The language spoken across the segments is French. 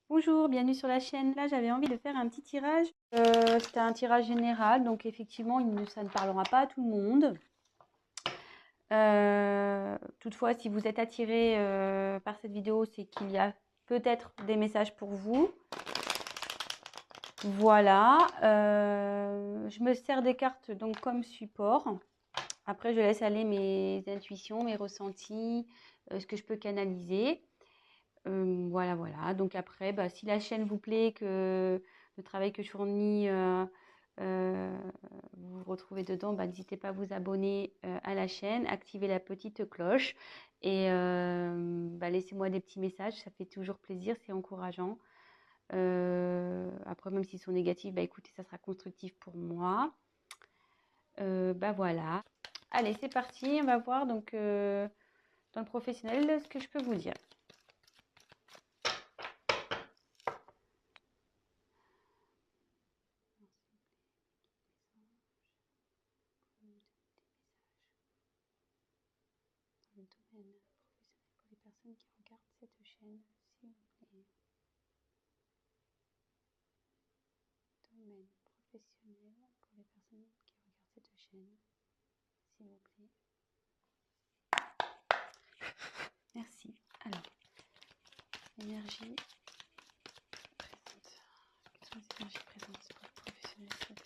Bonjour, bienvenue sur la chaîne. Là, j'avais envie de faire un petit tirage. C'était un tirage général, donc effectivement, ça ne parlera pas à tout le monde. Toutefois, si vous êtes attiré par cette vidéo, c'est qu'il y a peut-être des messages pour vous. Voilà. Je me sers des cartes donc comme support. Après, je laisse aller mes intuitions, mes ressentis, ce que je peux canaliser. Voilà, voilà. Donc après, si la chaîne vous plaît, que le travail que je fournis, vous vous retrouvez dedans, n'hésitez pas à vous abonner à la chaîne, activer la petite cloche et laissez-moi des petits messages, ça fait toujours plaisir, c'est encourageant. Après, même s'ils sont négatifs, écoutez, ça sera constructif pour moi. Voilà. Allez, c'est parti, on va voir donc dans le professionnel ce que je peux vous dire. Le domaine professionnel pour les personnes qui regardent cette chaîne, s'il vous plaît. Domaine professionnel pour les personnes qui regardent cette chaîne, s'il vous plaît. Merci. Alors, énergie présente. Quelles sont les énergies présentes pour le professionnel, s'il vous plaît?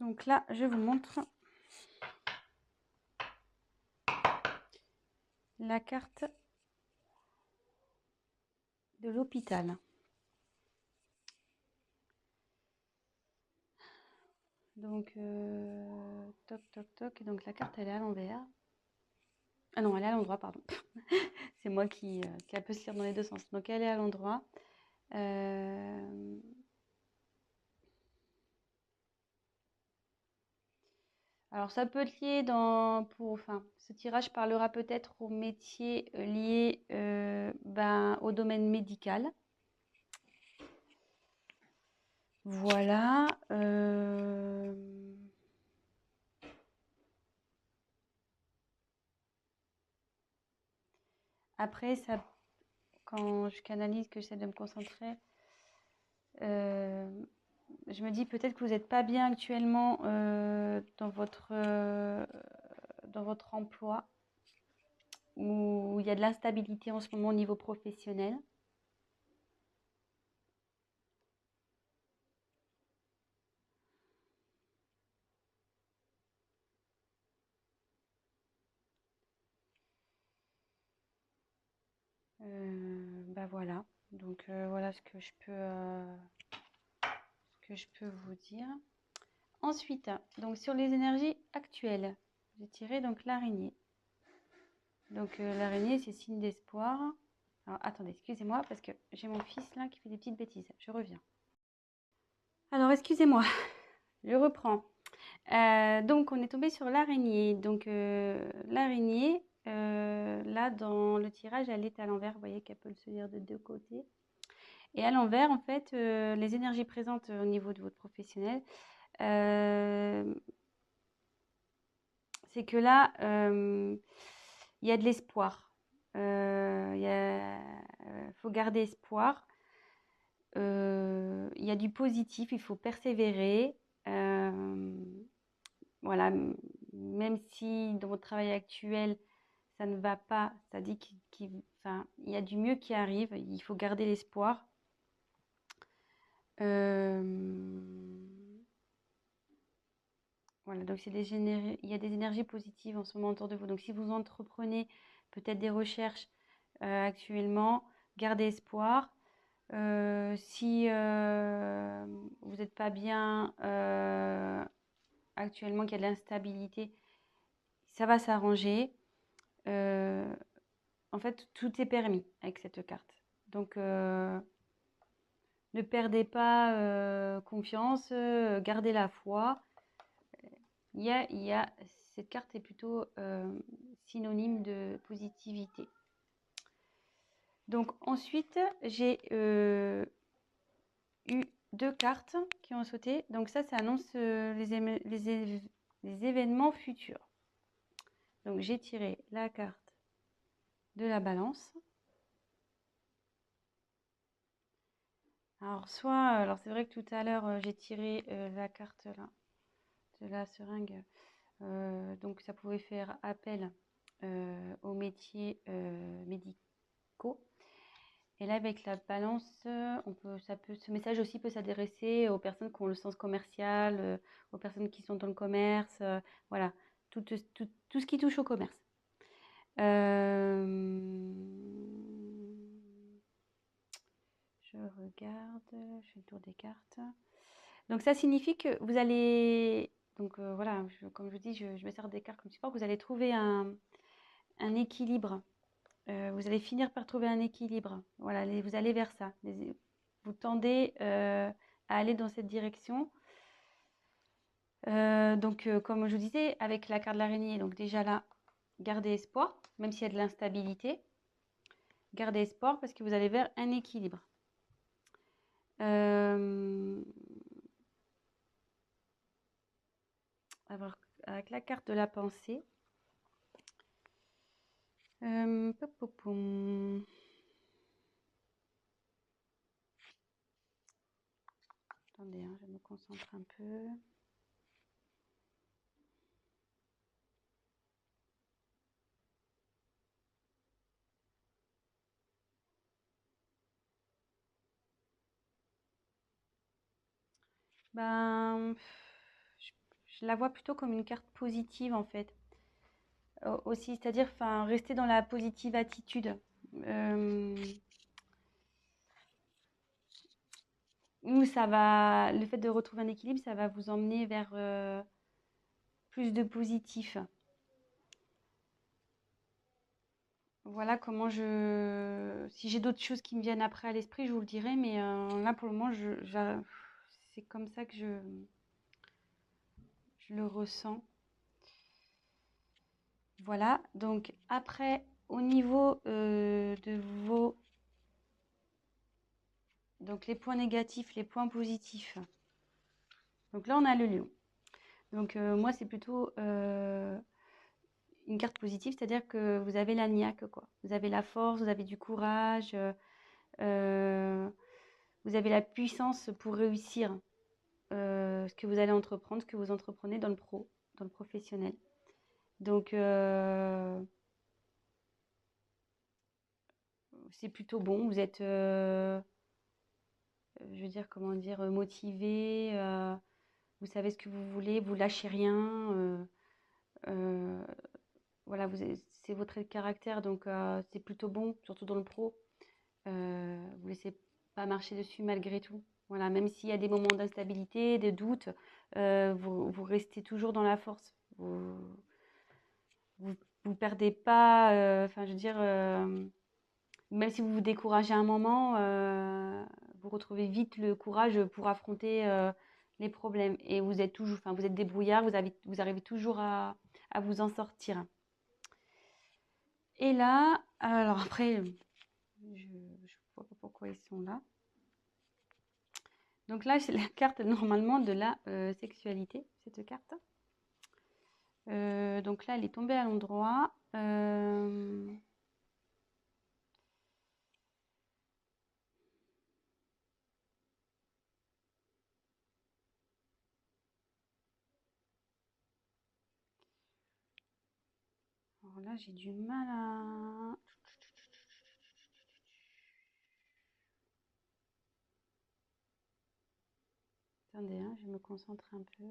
Donc là, je vous montre la carte de l'hôpital. Donc, toc, toc, toc. Donc la carte, elle est à l'envers. Ah non, elle est à l'endroit, pardon. C'est moi qui a peut se lire dans les deux sens. Donc elle est à l'endroit. Alors ça peut être lié ce tirage parlera peut-être aux métiers liés au domaine médical. Voilà. Après, quand je canalise, que j'essaie de me concentrer, je me dis peut-être que vous n'êtes pas bien actuellement dans votre emploi, où il y a de l'instabilité en ce moment au niveau professionnel. Voilà. Donc voilà ce que je peux vous dire. Ensuite, donc sur les énergies actuelles, j'ai tiré donc l'araignée. Donc l'araignée, c'est signe d'espoir. Alors attendez, excusez-moi parce que j'ai mon fils là qui fait des petites bêtises. Je reviens. Alors excusez-moi, je reprends. Donc on est tombé sur l'araignée. Donc l'araignée, là dans le tirage, elle est à l'envers. Vous voyez qu'elle peut se lire de deux côtés. Et à l'envers, en fait, les énergies présentes au niveau de votre professionnel, c'est que là, il y a de l'espoir. Faut garder espoir. Il y a du positif, il faut persévérer. Voilà, même si dans votre travail actuel, ça ne va pas, ça dit il y a du mieux qui arrive, il faut garder l'espoir. Voilà, donc il y a des énergies positives en ce moment autour de vous. Donc si vous entreprenez peut-être des recherches actuellement, gardez espoir. Si vous n'êtes pas bien actuellement, qu'il y a de l'instabilité, ça va s'arranger. En fait, tout est permis avec cette carte. Donc ne perdez pas confiance, gardez la foi. Cette carte est plutôt synonyme de positivité. Donc ensuite, j'ai eu 2 cartes qui ont sauté. Donc ça annonce les événements futurs. Donc j'ai tiré la carte de la balance. Alors c'est vrai que tout à l'heure j'ai tiré la carte là de la seringue. Donc ça pouvait faire appel aux métiers médicaux. Et là, avec la balance, ce message aussi peut s'adresser aux personnes qui ont le sens commercial, aux personnes qui sont dans le commerce, voilà, tout ce qui touche au commerce. Je regarde, je fais le tour des cartes. Donc ça signifie que vous allez, donc voilà, comme je vous dis, je me sers des cartes comme support, vous allez trouver un équilibre. Vous allez finir par trouver un équilibre. Voilà, vous allez vers ça. Vous tendez à aller dans cette direction. Donc, comme je vous disais, avec la carte de l'araignée, donc déjà là, gardez espoir, même s'il y a de l'instabilité. Gardez espoir parce que vous allez vers un équilibre. Avec la carte de la pensée. Attendez, hein, je me concentre un peu. Ben, je la vois plutôt comme une carte positive en fait. Aussi, c'est-à-dire rester dans la positive attitude. Où ça va, le fait de retrouver un équilibre, ça va vous emmener vers plus de positif. Voilà comment si j'ai d'autres choses qui me viennent après à l'esprit, je vous le dirai, mais là pour le moment, c'est comme ça que je le ressens. Voilà, donc après, au niveau de vos... Donc les points négatifs, les points positifs. Donc là, on a le lion. Donc moi, c'est plutôt une carte positive, c'est-à-dire que vous avez la niaque, quoi. Vous avez la force, vous avez du courage, vous avez la puissance pour réussir ce que vous allez entreprendre, ce que vous entreprenez dans le professionnel. Donc, c'est plutôt bon. Vous êtes, je veux dire, comment dire, motivé. Vous savez ce que vous voulez, vous lâchez rien. Voilà, c'est votre trait de caractère, donc c'est plutôt bon, surtout dans le pro. Vous laissez pas marcher dessus malgré tout. Voilà, même s'il y a des moments d'instabilité, des doutes, vous restez toujours dans la force. Vous perdez pas, je veux dire, même si vous vous découragez un moment, vous retrouvez vite le courage pour affronter les problèmes. Et vous êtes toujours, vous êtes débrouillard, vous arrivez toujours à vous en sortir. Et là, alors après, je ne vois pas pourquoi ils sont là. Donc là, c'est la carte normalement de la sexualité, cette carte. Donc là, elle est tombée à l'endroit. Alors là, j'ai du mal à... Attendez, hein, je me concentre un peu.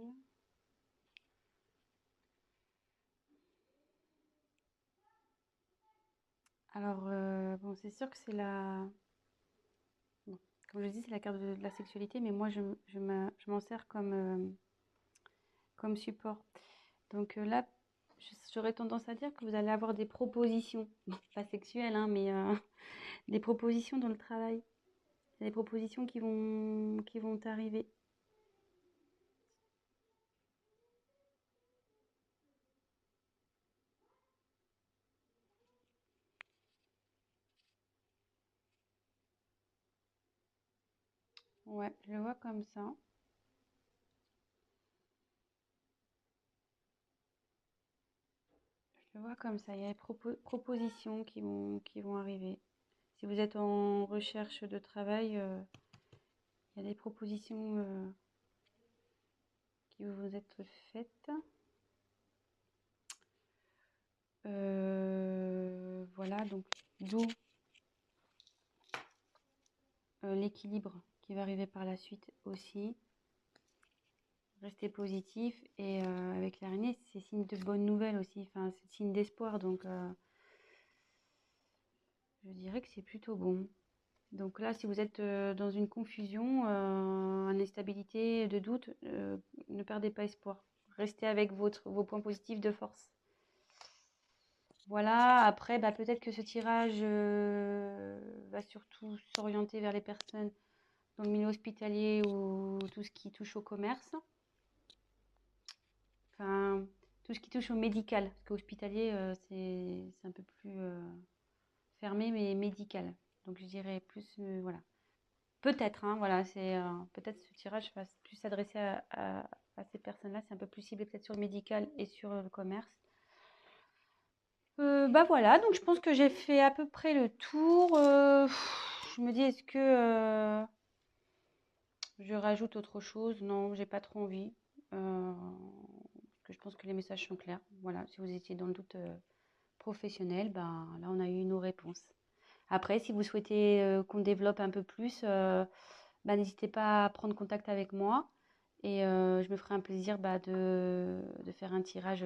Alors, bon, c'est sûr que c'est la... Bon, comme je dis, c'est la carte de la sexualité, mais moi, je m'en sers comme support. Donc là, j'aurais tendance à dire que vous allez avoir des propositions, bon, pas sexuelles, hein, mais des propositions dans le travail. Il y a des propositions qui vont arriver. Ouais, je le vois comme ça. Je le vois comme ça. Il y a des propositions qui vont arriver. Si vous êtes en recherche de travail, il y a des propositions qui vont vous être faites. Voilà, donc d'où l'équilibre qui va arriver par la suite aussi. Restez positif et avec l'araignée, c'est signe de bonnes nouvelles aussi. Enfin, c'est signe d'espoir, donc je dirais que c'est plutôt bon. Donc là, si vous êtes dans une confusion, une instabilité, de doute, ne perdez pas espoir. Restez avec vos points positifs de force. Voilà, après, bah, peut-être que ce tirage va surtout s'orienter vers les personnes dans le milieu hospitalier ou tout ce qui touche au commerce. Enfin, tout ce qui touche au médical. Parce qu'hospitalier, c'est un peu plus fermé, mais médical. Donc je dirais plus, voilà. Peut-être, hein, voilà, peut-être ce tirage va plus s'adresser à ces personnes-là. C'est un peu plus ciblé peut-être sur le médical et sur le commerce. Bah voilà, donc je pense que j'ai fait à peu près le tour. Je me dis, est-ce que je rajoute autre chose? Non, j'ai pas trop envie. Parce que je pense que les messages sont clairs. Voilà, si vous étiez dans le doute professionnel, ben là on a eu nos réponses. Après, si vous souhaitez qu'on développe un peu plus, bah, n'hésitez pas à prendre contact avec moi et je me ferai un plaisir bah, de faire un tirage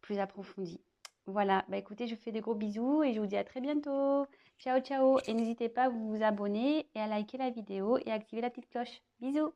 plus approfondi. Voilà, bah écoutez, je vous fais des gros bisous et je vous dis à très bientôt. Ciao, ciao. Et n'hésitez pas à vous abonner et à liker la vidéo et à activer la petite cloche. Bisous.